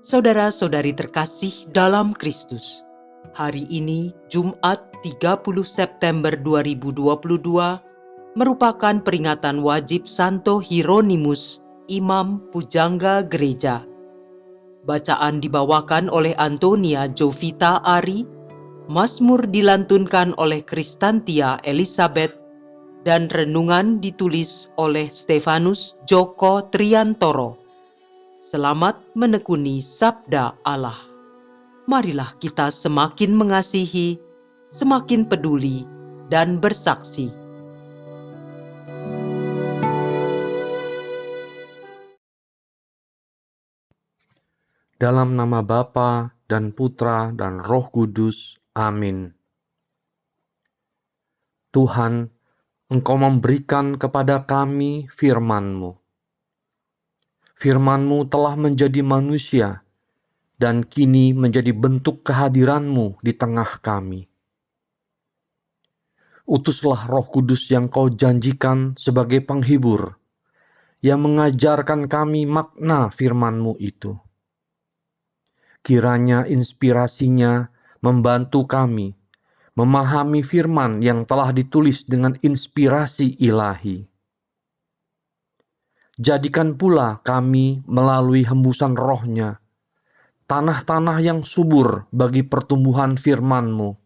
Saudara-saudari terkasih dalam Kristus, hari ini Jumat 30 September 2022 merupakan peringatan wajib Santo Hieronymus, Imam Pujangga Gereja. Bacaan dibawakan oleh Antonia Jovita Ari, Mazmur dilantunkan oleh Kristantia Elizabeth, dan renungan ditulis oleh Stefanus Joko Triantoro. Selamat menekuni sabda Allah. Marilah kita semakin mengasihi, semakin peduli, dan bersaksi. Dalam nama Bapa dan Putra dan Roh Kudus. Amin. Tuhan, Engkau memberikan kepada kami firman-Mu. Firman-Mu telah menjadi manusia dan kini menjadi bentuk kehadiran-Mu di tengah kami. Utuslah Roh Kudus yang Kau janjikan sebagai penghibur, yang mengajarkan kami makna firman-Mu itu. Kiranya inspirasinya membantu kami memahami firman yang telah ditulis dengan inspirasi ilahi. Jadikan pula kami melalui hembusan roh-Nya, tanah-tanah yang subur bagi pertumbuhan firman-Mu,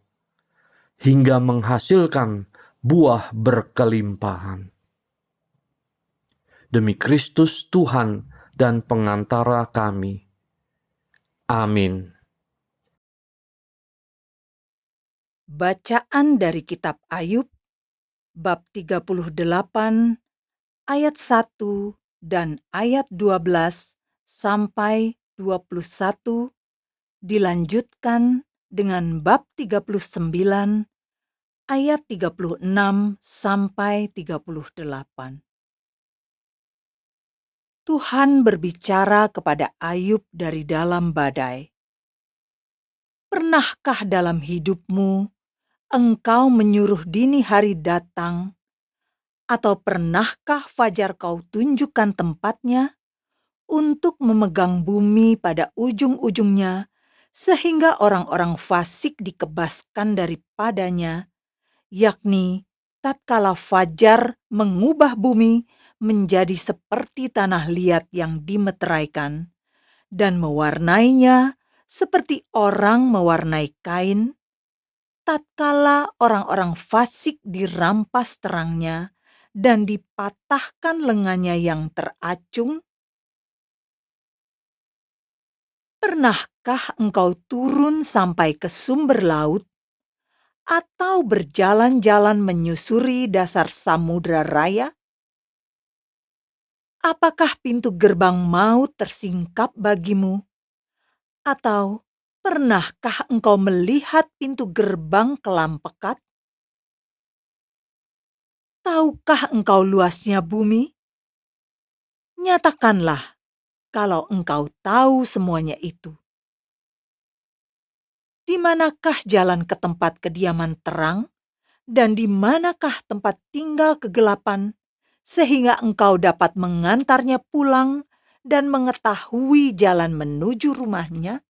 hingga menghasilkan buah berkelimpahan. Demi Kristus Tuhan dan pengantara kami. Amin. Bacaan dari kitab Ayub, bab 38, ayat 1 dan ayat 12 sampai 21, dilanjutkan dengan bab 39, ayat 36 sampai 38. Tuhan berbicara kepada Ayub dari dalam badai. Pernahkah dalam hidupmu engkau menyuruh dini hari datang, atau pernahkah fajar kau tunjukkan tempatnya untuk memegang bumi pada ujung-ujungnya, sehingga orang-orang fasik dikebaskan daripadanya, yakni tatkala fajar mengubah bumi menjadi seperti tanah liat yang dimeteraikan, dan mewarnainya seperti orang mewarnai kain, tatkala orang-orang fasik dirampas terangnya dan dipatahkan lengannya yang teracung? Pernahkah engkau turun sampai ke sumber laut, atau berjalan-jalan menyusuri dasar samudra raya? Apakah pintu gerbang maut tersingkap bagimu? Atau pernahkah engkau melihat pintu gerbang kelam pekat? Tahukah engkau luasnya bumi? Nyatakanlah kalau engkau tahu semuanya itu. Di manakah jalan ke tempat kediaman terang, dan di manakah tempat tinggal kegelapan, sehingga engkau dapat mengantarnya pulang dan mengetahui jalan menuju rumahnya?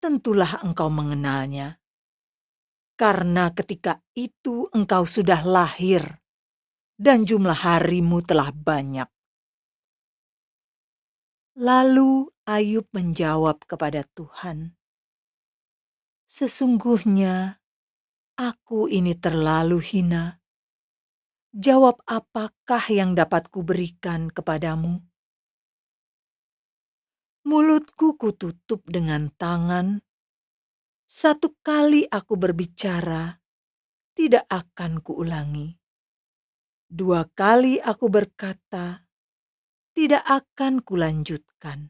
Tentulah engkau mengenalnya, karena ketika itu engkau sudah lahir, dan jumlah harimu telah banyak. Lalu Ayub menjawab kepada Tuhan, "Sesungguhnya aku ini terlalu hina. Jawab apakah yang dapat kuberikan kepadamu? Mulutku kututup dengan tangan. Satu kali aku berbicara, tidak akan kuulangi. Dua kali aku berkata, tidak akan kulanjutkan."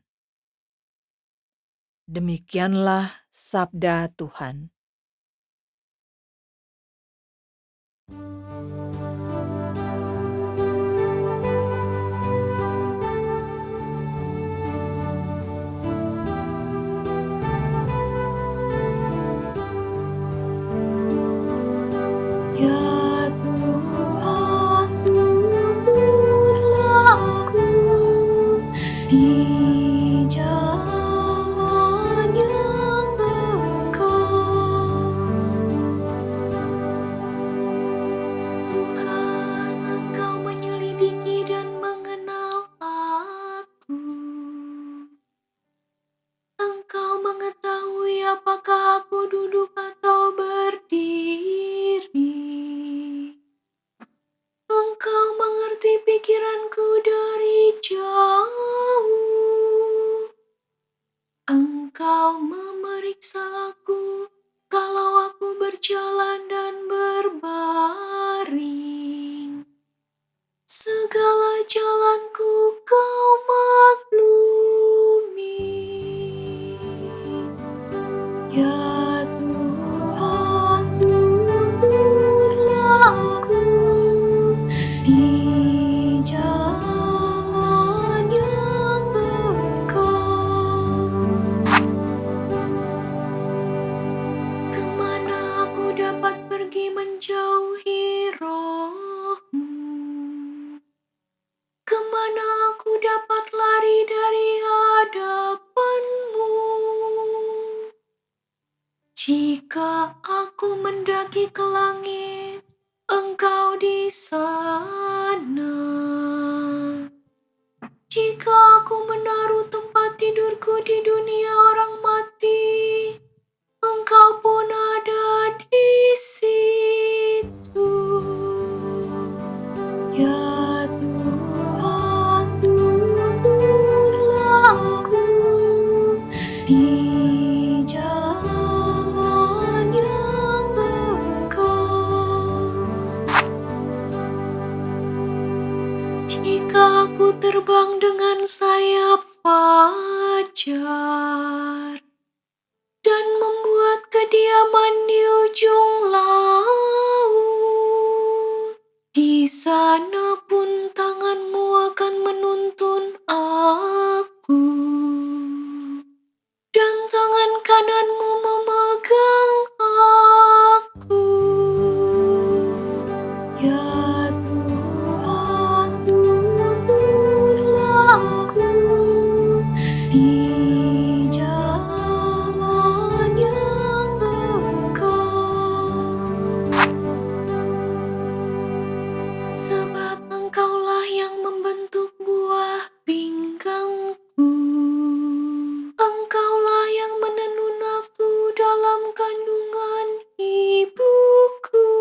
Demikianlah sabda Tuhan. Ya Tuhan, tuntunlah aku di pikiranku dari jauh. Engkau memeriksa aku kalau aku berjalan dan berbaring. Segala jalanku kau maklumi. Ya Tuhan, tuntunlah aku di jalan yang engkau. Kemana aku dapat pergi menjauhi roh-Mu? Kemana aku dapat lari dari hadapan-Mu? Jika aku mendaki ke langit, Engkau di sana. Jika aku menaruh tempat tidurku di dunia orang mati, Engkau pun ada di situ. Ya Tuhan, tuntunlah aku di jalan yang engkau. Jika aku terbang dengan sayap fajar dan membuat kediaman di ujung laut, di sana pun tangan-Mu akan menuntun aku, dan tangan kanan-Mu memegang aku. Ya Tuhan, tuntunlah aku di jalan yang engkau. Sebab Engkaulah yang membentuk buah pinggangku. Engkaulah yang menenun aku dalam kandungan ibuku.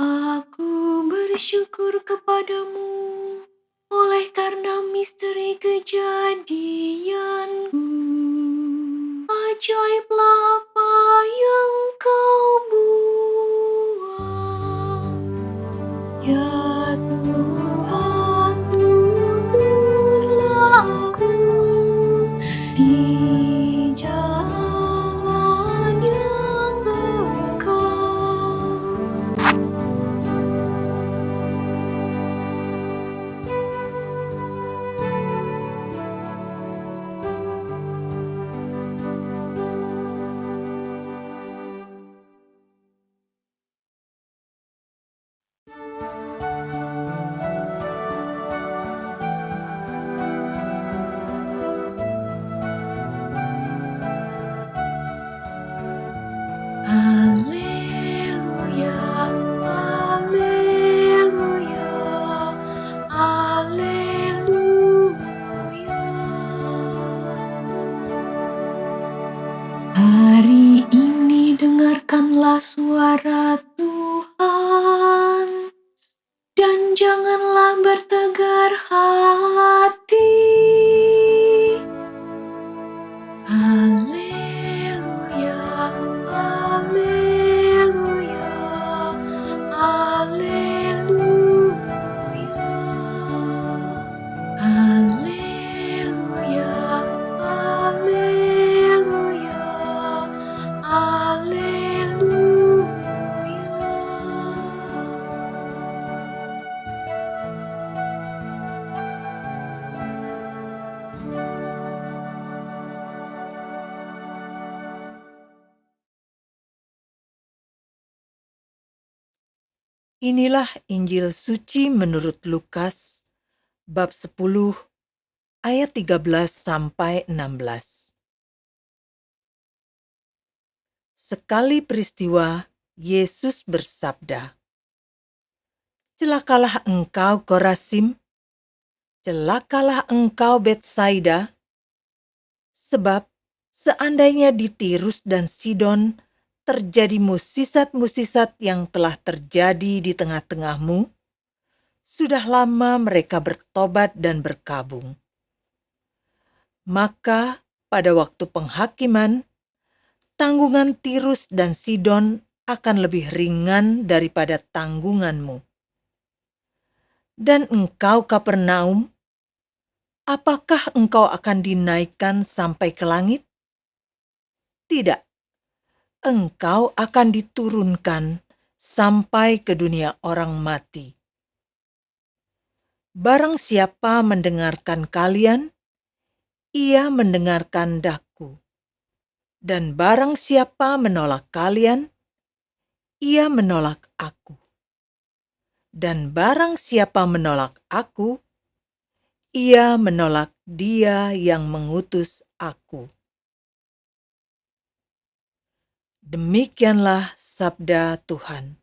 Aku bersyukur kepadamu oleh karena misteri kejadianku. Ajaiblah apa yang Kau buat. Ya Tuhan, tuntunlah aku di jalan yang engkau. Haleluya, haleluya, haleluya. Hari ini dengarkanlah suara Tuhan, dan janganlah bertegar hati. Haleluya, haleluya, haleluya. Haleluya, haleluya, Inilah Injil suci menurut Lukas bab 10 ayat 13 sampai 16. Sekali peristiwa, Yesus bersabda, "Celakalah engkau Korazim, celakalah engkau Betsaida, sebab seandainya di Tirus dan Sidon terjadi musisat-musisat yang telah terjadi di tengah-tengahmu, Sudah lama mereka bertobat dan berkabung. Maka pada waktu penghakiman, tanggungan Tirus dan Sidon akan lebih ringan daripada tanggunganmu. Dan engkau, Kapernaum, apakah engkau akan dinaikkan sampai ke langit? Tidak, engkau akan diturunkan sampai ke dunia orang mati. Barang siapa mendengarkan kalian, ia mendengarkan Daku. Dan barang siapa menolak kalian, ia menolak Aku. Dan barang siapa menolak Aku, ia menolak Dia yang mengutus Aku. Demikianlah sabda Tuhan.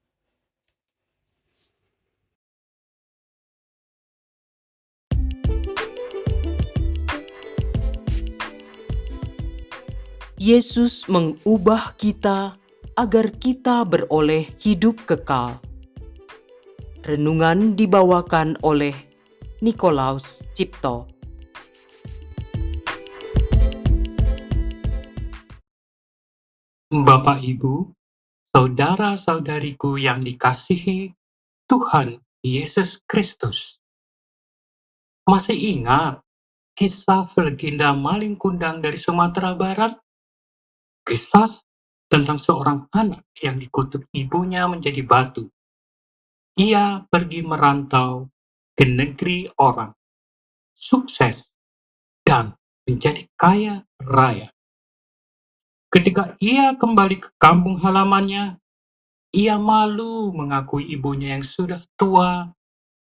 Yesus mengubah kita agar kita beroleh hidup kekal. Renungan dibawakan oleh Nikolaus Cipto. Bapak Ibu, saudara-saudariku yang dikasihi Tuhan Yesus Kristus. Masih ingat kisah legenda maling kundang dari Sumatera Barat? Kisah tentang seorang anak yang dikutuk ibunya menjadi batu. Ia pergi merantau ke negeri orang, sukses, dan menjadi kaya raya. Ketika ia kembali ke kampung halamannya, ia malu mengakui ibunya yang sudah tua,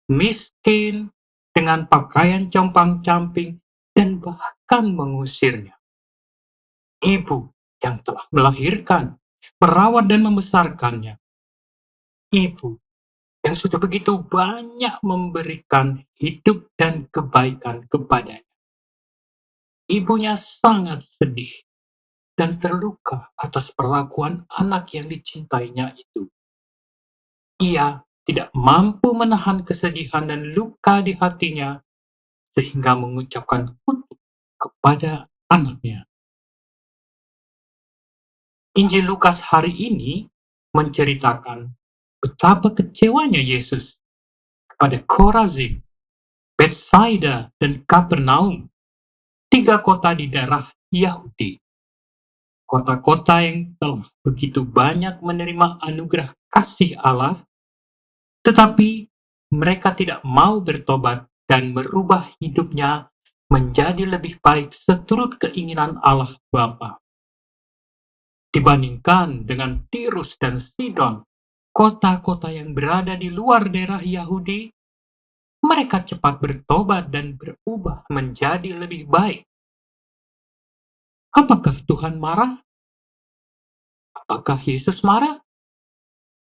miskin, dengan pakaian compang-camping, dan bahkan mengusirnya. Ibu yang telah melahirkan, merawat dan membesarkannya. Ibu yang sudah begitu banyak memberikan hidup dan kebaikan kepadanya. Ibunya sangat sedih dan terluka atas perlakuan anak yang dicintainya itu. Ia tidak mampu menahan kesedihan dan luka di hatinya sehingga mengucapkan kutuk kepada anaknya. Injil Lukas hari ini menceritakan betapa kecewanya Yesus kepada Korazim, Betsaida, dan Kapernaum, 3 kota di daerah Yahudi. Kota-kota yang telah begitu banyak menerima anugerah kasih Allah, tetapi mereka tidak mau bertobat dan merubah hidupnya menjadi lebih baik seturut keinginan Allah Bapa. Dibandingkan dengan Tirus dan Sidon, kota-kota yang berada di luar daerah Yahudi, mereka cepat bertobat dan berubah menjadi lebih baik. Apakah Tuhan marah? Apakah Yesus marah?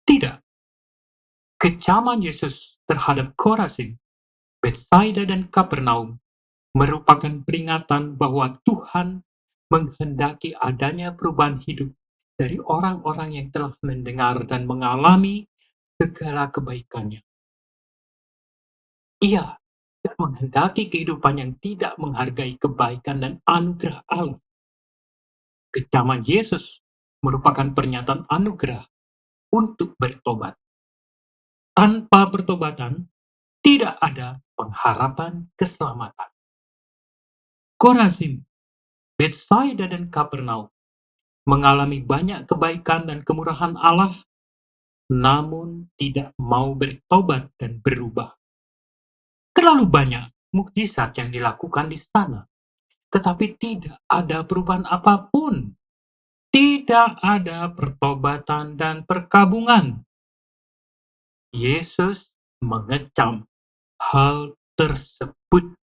Tidak. Kecaman Yesus terhadap Korazim, Betsaida, dan Kapernaum merupakan peringatan bahwa Tuhan menghendaki adanya perubahan hidup dari orang-orang yang telah mendengar dan mengalami segala kebaikannya. Ia tidak menghendaki kehidupan yang tidak menghargai kebaikan dan anugerah Allah. Kecaman Yesus merupakan pernyataan anugerah untuk bertobat. Tanpa pertobatan, tidak ada pengharapan keselamatan. Korazim, Betsaida, dan Kapernaum mengalami banyak kebaikan dan kemurahan Allah, namun tidak mau bertobat dan berubah. Terlalu banyak mukjizat yang dilakukan di sana, tetapi tidak ada perubahan apapun. Tidak ada pertobatan dan perkabungan. Yesus mengecam hal tersebut.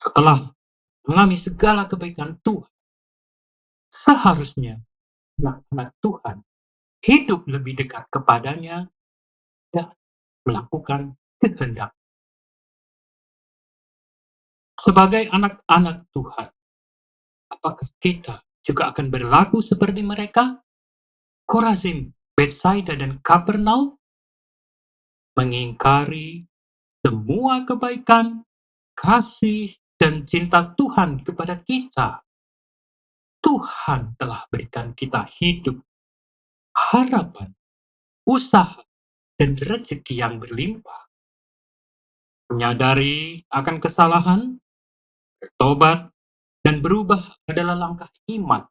Setelah mengalami segala kebaikan Tuhan, seharusnya anak-anak Tuhan hidup lebih dekat kepadanya dan melakukan kehendak. Sebagai anak-anak Tuhan, apakah kita juga akan berlaku seperti mereka? Korazim, Betsaida, dan Kapernaum? mengingkari semua kebaikan, kasih, dan cinta Tuhan kepada kita. Tuhan telah berikan kita hidup, harapan, usaha, dan rezeki yang berlimpah. Menyadari akan kesalahan, bertobat, dan berubah adalah langkah iman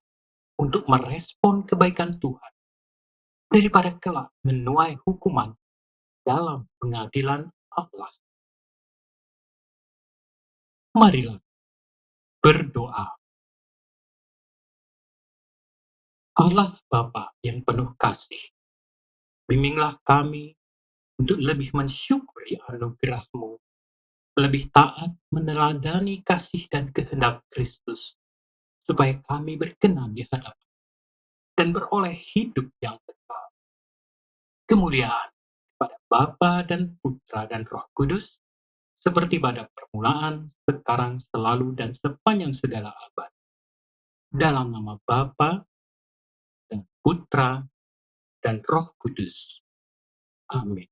untuk merespon kebaikan Tuhan daripada kelak menuai hukuman dalam pengadilan Allah. Marilah berdoa. Allah Bapa yang penuh kasih, bimbinglah kami untuk lebih mensyukuri anugerah-Mu, lebih taat meneladani kasih dan kehendak Kristus, supaya kami berkenan di hadapan dan beroleh hidup yang kekal. Kemuliaan kepada Bapa dan Putra dan Roh Kudus, seperti pada permulaan, sekarang, selalu, dan sepanjang segala abad. Dalam nama Bapa dan Putra dan Roh Kudus. Amin.